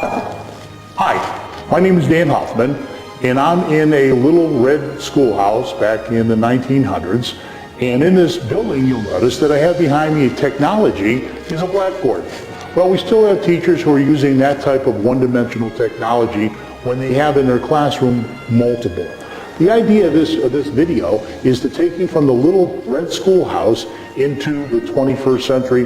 Hi, my name is Dan Hoffman, and I'm in a little red schoolhouse back in the 1900s. And in this building, you'll notice that I have behind me technology is a blackboard. Well, we still have teachers who are using that type of one-dimensional technology when they have in their classroom multiple. The idea of this video is to take you from the little red schoolhouse into the 21st century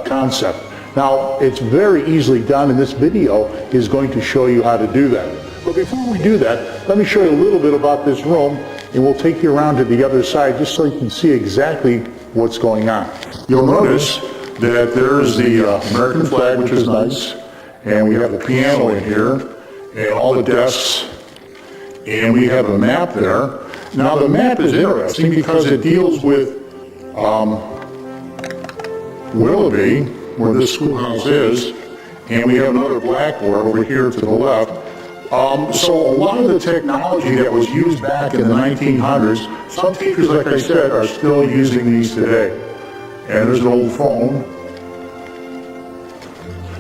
concept. Now, it's very easily done, and this video is going to show you how to do that. But before we do that, let me show you a little bit about this room, and we'll take you around to the other side just so you can see exactly what's going on. You'll notice that there's the American flag, which is nice, and we have the piano in here, and all the desks, and we have a map there. Now, the map is interesting because it deals with Willoughby, where this schoolhouse is, and we have another blackboard over here to the left. So a lot of the technology that was used back in the 1900s, some teachers, like I said, are still using these today. And there's an old phone.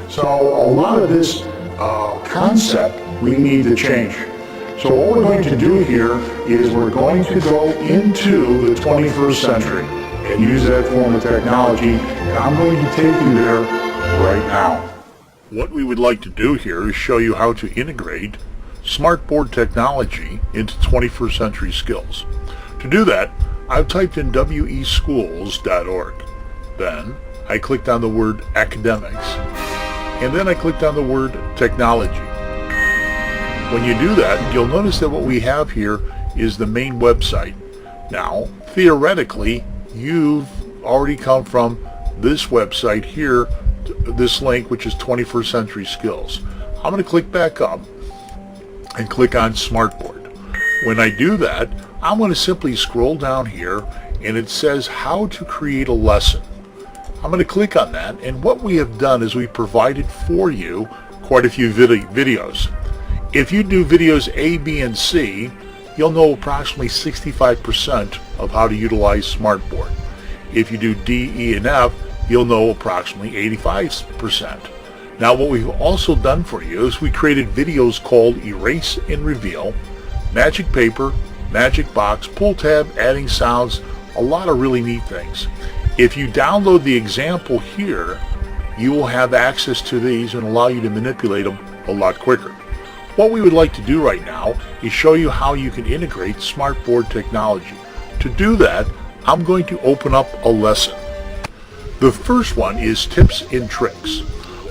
So a lot of this concept we need to change. So what we're going to do here is we're going to go into the 21st century and use that form of technology, and I'm going to take you there right now. What we would like to do here is show you how to integrate smartboard technology into 21st century skills. To do that, I've typed in weschools.org. Then I clicked on the word academics, and then I clicked on the word technology. When you do that, you'll notice that what we have here is the main website. Now, theoretically, you've already come from this website here, this link, which is 21st Century Skills. I'm going to click back up and click on Smartboard. When I do that, I'm going to simply scroll down here, and it says how to create a lesson. I'm going to click on that, and what we have done is we provided for you quite a few videos. If you do videos A, B, and C, you'll know approximately 65% of how to utilize Smartboard. If you do D, E, and F, you'll know approximately 85%. Now, what we've also done for you is we created videos called Erase and Reveal, Magic Paper, Magic Box, Pull Tab, Adding Sounds, a lot of really neat things. If you download the example here, you will have access to these and allow you to manipulate them a lot quicker. What we would like to do right now is show you how you can integrate smartboard technology. To do that, I'm going to open up a lesson. The first one is tips and tricks.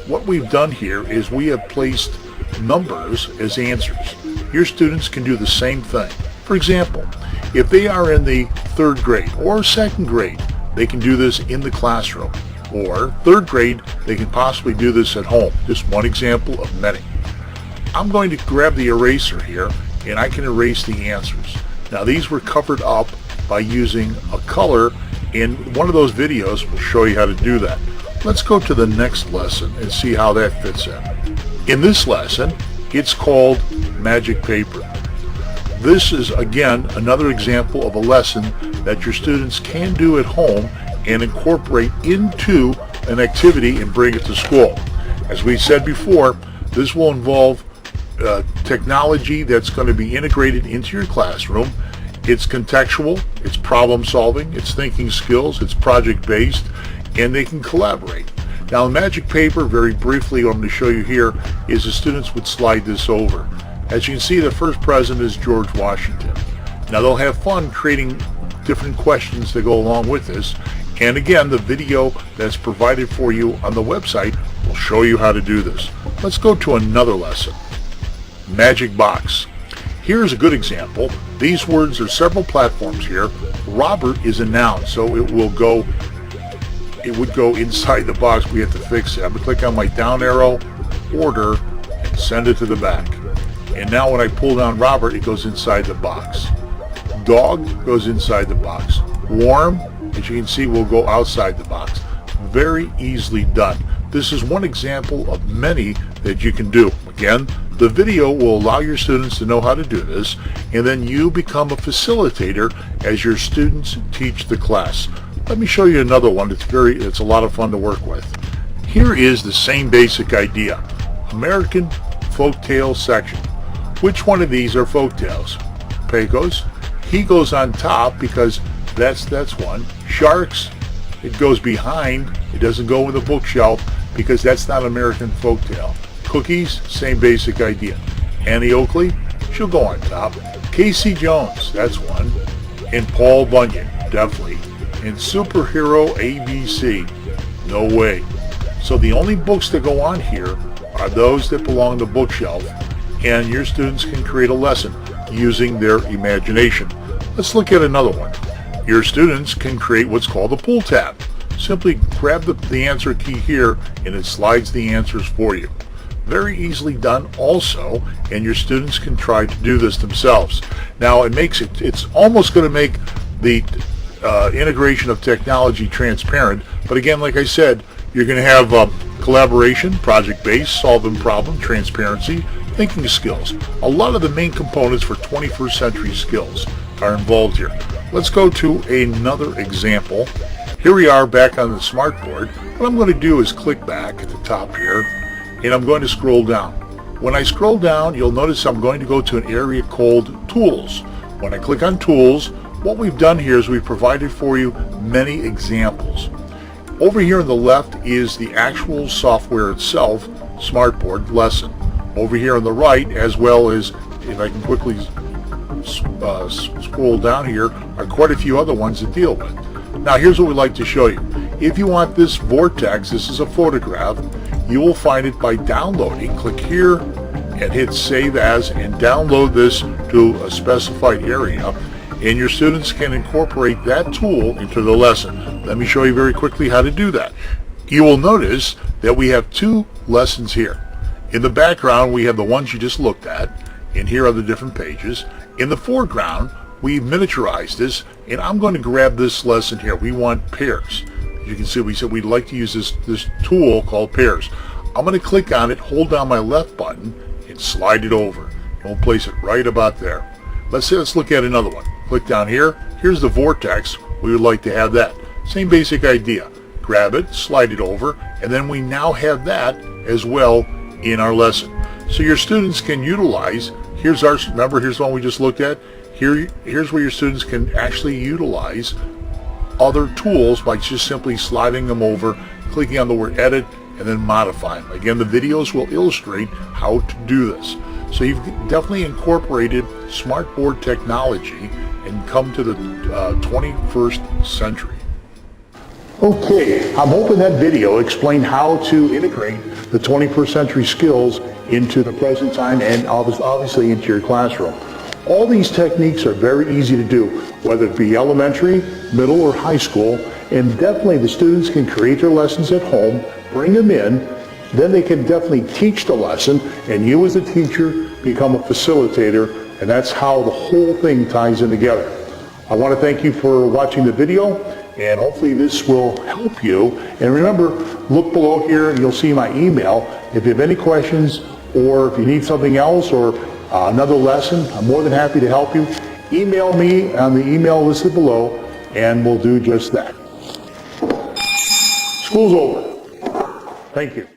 What we've done here is we have placed numbers as answers. Your students can do the same thing. For example, if they are in the 3rd grade or 2nd grade, they can do this in the classroom. Or 3rd grade, they can possibly do this at home. Just one example of many. I'm going to grab the eraser here, and I can erase the answers. Now, these were covered up by using a color, and one of those videos will show you how to do that. Let's go to the next lesson and see how that fits in. In this lesson, it's called Magic Paper. This is, again, another example of a lesson that your students can do at home and incorporate into an activity and bring it to school. As we said before, this will involve technology that's going to be integrated into your classroom. It's contextual, it's problem solving, it's thinking skills, it's project based, and they can collaborate. Now, the Magic Paper, very briefly, what I'm going to show you here is the students would slide this over. As you can see, the first president is George Washington. Now, they'll have fun creating different questions that go along with this, and again, the video that's provided for you on the website will show you how to do this. Let's go to another lesson. Magic Box. Here's a good example. These words are several platforms here. Robert is a noun, so it would go inside the box. We have to fix it. I'm going to click on my down arrow, order, and send it to the back. And now when I pull down Robert, it goes inside the box. Dog goes inside the box. Warm, as you can see, will go outside the box. Very easily done. This is one example of many that you can do. Again, the video will allow your students to know how to do this, and then you become a facilitator as your students teach the class. Let me show you another one. It's a lot of fun to work with. Here is the same basic idea. American Folktale section. Which one of these are folktales? Pecos. He goes on top because that's one. Sharks, it goes behind. It doesn't go in the bookshelf because that's not American folktale. Cookies, same basic idea. Annie Oakley, she'll go on top. Casey Jones, that's one. And Paul Bunyan, definitely. And Superhero ABC, no way. So the only books that go on here are those that belong to the bookshelf, and your students can create a lesson using their imagination. Let's look at another one. Your students can create what's called a pull tab. Simply grab the answer key here and it slides the answers for you. Very easily done also, and your students can try to do this themselves. Now it's almost going to make the integration of technology transparent, but again, like I said, you're going to have collaboration, project-based, solving problem, transparency, thinking skills. A lot of the main components for 21st century skills are involved here. Let's go to another example. Here we are back on the smartboard. What I'm going to do is click back at the top here, and I'm going to scroll down. When I scroll down, you'll notice I'm going to go to an area called Tools. When I click on Tools, what we've done here is we've provided for you many examples. Over here on the left is the actual software itself, smartboard lesson. Over here on the right, as well as, if I can quickly scroll down here, are quite a few other ones to deal with. Now here's what we'd like to show you. If you want this vortex, this is a photograph, you will find it by downloading. Click here and hit Save As and download this to a specified area, and your students can incorporate that tool into the lesson. Let me show you very quickly how to do that. You will notice that we have two lessons here. In the background, we have the ones you just looked at, and here are the different pages. In the foreground, we've miniaturized this, and I'm going to grab this lesson here. We want pairs. As you can see, we said we'd like to use this tool called pairs. I'm going to click on it, hold down my left button, and slide it over. And we'll place it right about there. Let's look at another one. Click down here. Here's the vortex. We would like to have that. Same basic idea. Grab it, slide it over, and then we now have that as well in our lesson. So your students can utilize, here's the one we just looked at. Here's where your students can actually utilize other tools by just simply sliding them over, clicking on the word edit, and then modify them. Again, the videos will illustrate how to do this. So you've definitely incorporated smartboard technology and come to the 21st century. Okay, I'm hoping that video explained how to integrate the 21st century skills into the present time and obviously into your classroom. All these techniques are very easy to do, whether it be elementary, middle, or high school, and definitely the students can create their lessons at home, bring them in, then they can definitely teach the lesson, and you as a teacher become a facilitator, and that's how the whole thing ties in together. I want to thank you for watching the video, and hopefully this will help you. And remember, look below here and you'll see my email. If you have any questions or if you need something else or another lesson, I'm more than happy to help you. Email me on the email listed below and we'll do just that. School's over. Thank you.